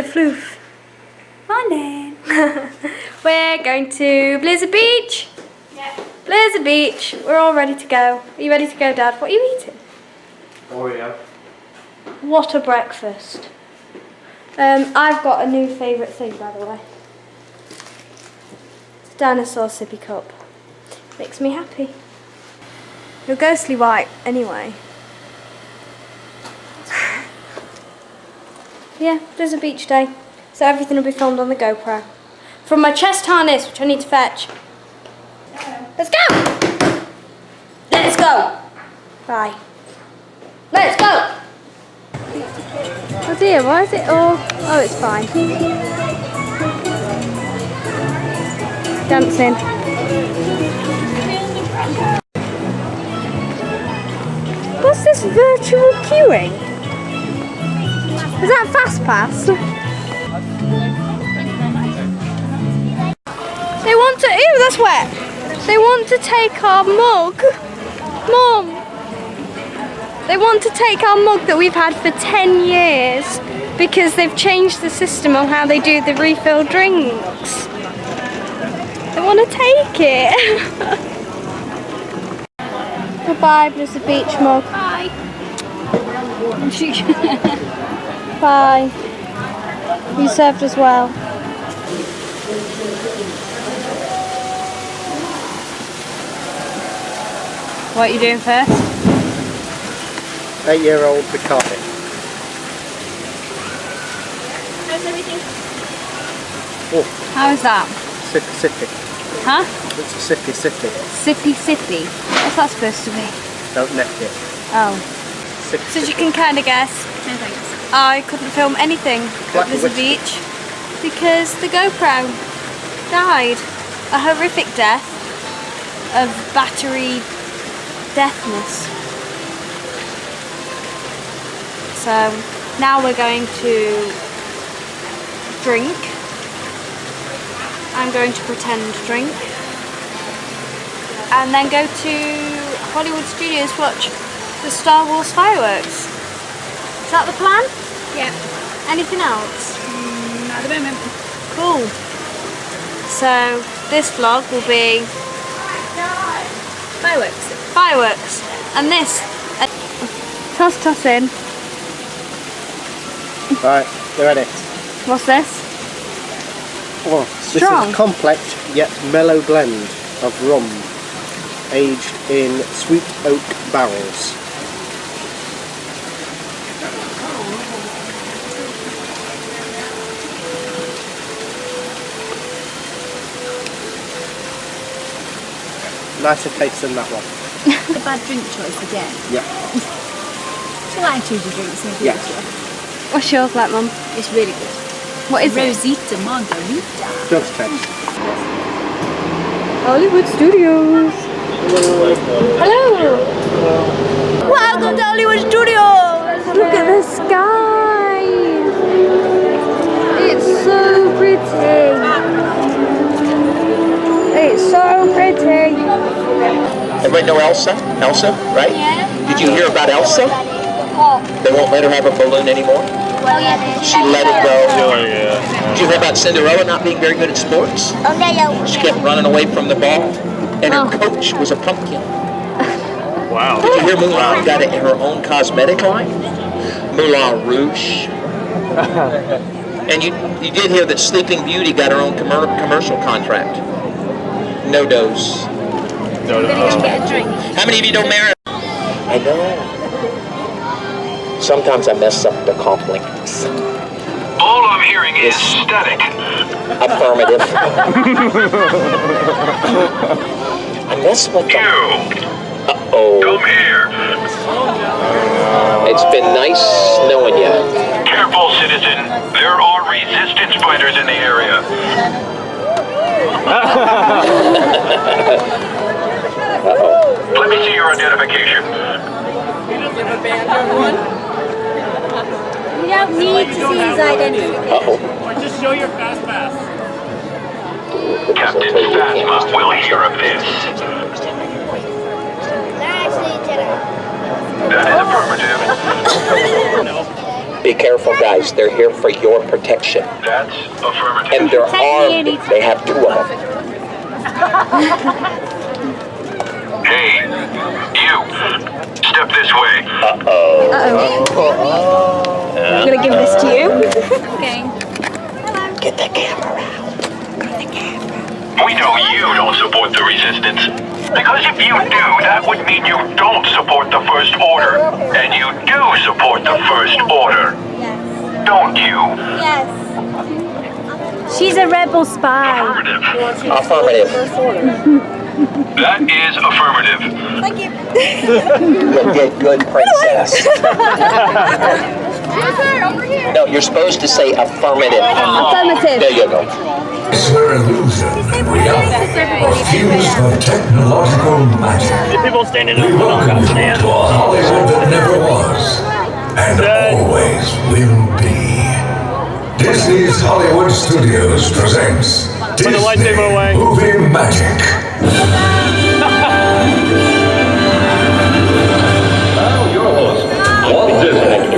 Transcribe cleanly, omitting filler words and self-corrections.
the floof. Morning. We're going to Blizzard Beach. Yeah. Blizzard Beach. We're all ready to go. Are you ready to go, Dad? What are you eating? Oreo. What a breakfast. I've got a new favourite thing, by the way. It's a dinosaur sippy cup. Makes me happy. You're ghostly white, anyway. Yeah, there's a beach day. So everything will be filmed on the GoPro. From my chest harness, which I need to fetch. Let's go! Let's go! Bye. Let's go! Oh dear, why is it all... Oh, it's fine. Dancing. What's this virtual queuing? Is that Fast Pass? They want to... Ew, that's wet! They want to take our mug. Mum! They want to take our mug that we've had for 10 years because they've changed the system on how they do the refill drinks. They want to take it. Goodbye, Blizzard Beach mug. Bye. Bye. You served us well. What are you doing first? 8-year-old Picardi. How's everything? Oh, How is that? sippy sippy. Huh? It's a sippy sippy. Sippy sippy. What's that supposed to be? Don't neck it. Oh. Sippy So as you sippy. can kind of guess, No thanks. I couldn't film anything at Blizzard whiskey. Beach because the GoPro died. A horrific death of battery deafness. So now we're going to drink. I'm going to pretend drink. And then go to Hollywood Studios to watch the Star Wars Fireworks. Is that the plan? Yeah. Anything else? Not at the moment. Cool. So this vlog will be fireworks, and this toss in. Right, they're ready. What's this? Oh, this is Strong. a complex yet mellow blend of rum, aged in sweet oak barrels. Nicer taste than that one. A bad drink choice again. Yeah. Shall I choose your drinks in the Yeah. future? What's yours like, Mum? It's really good. What is it? Rosita Margarita. Just taste. Hollywood Studios. Hello. Welcome to Hollywood Studios. Look at the sky. It's so pretty. It's so pretty. Everybody know Elsa? Elsa, right? Yeah. Did you hear about Elsa? Oh. They won't let her have a balloon anymore. Well, yeah. She let it go. Did you hear about Cinderella not being very good at sports? Oh, no. She kept running away from the ball, and her coach was a pumpkin. Wow. Did you hear Mulan got her own cosmetic line? Moulin Rouge. And you did hear that Sleeping Beauty got her own commercial contract. No dose. No, Get a drink. How many of you know Mary? I know. Sometimes I mess up the compliments. All I'm hearing is static. Affirmative. I mess with them. You, Uh-oh. come here. It's been nice knowing you. Careful, citizen. There are resistance fighters in the area. Uh-oh. Let me see your identification. You don't need to see his identity. Uh-oh. Just show your fast pass. Captain Phasma will hear of this. They're actually Jedi. That is affirmative. Be careful, guys. They're here for your protection. That's affirmative. And they're armed. They have 2 of them. Hey, you. Step this way. I'm gonna give this to you. Get the camera out. We know you don't support the resistance. Because if you do, that would mean you don't support the First Order. And you do support the First Order. Don't you? Yes. She's a rebel spy. Affirmative. Affirmative. That is affirmative. Thank you. You did good, princess. Over here. No, you're supposed to say affirmative. Affirmative. There you go. Where illusion and reality are fused with technological magic. People standing We in the welcome you to a Hollywood that never was and always will be. Disney's Hollywood Studios presents Disney lightsaber away. Movie Magic. Your host, Walt Disney.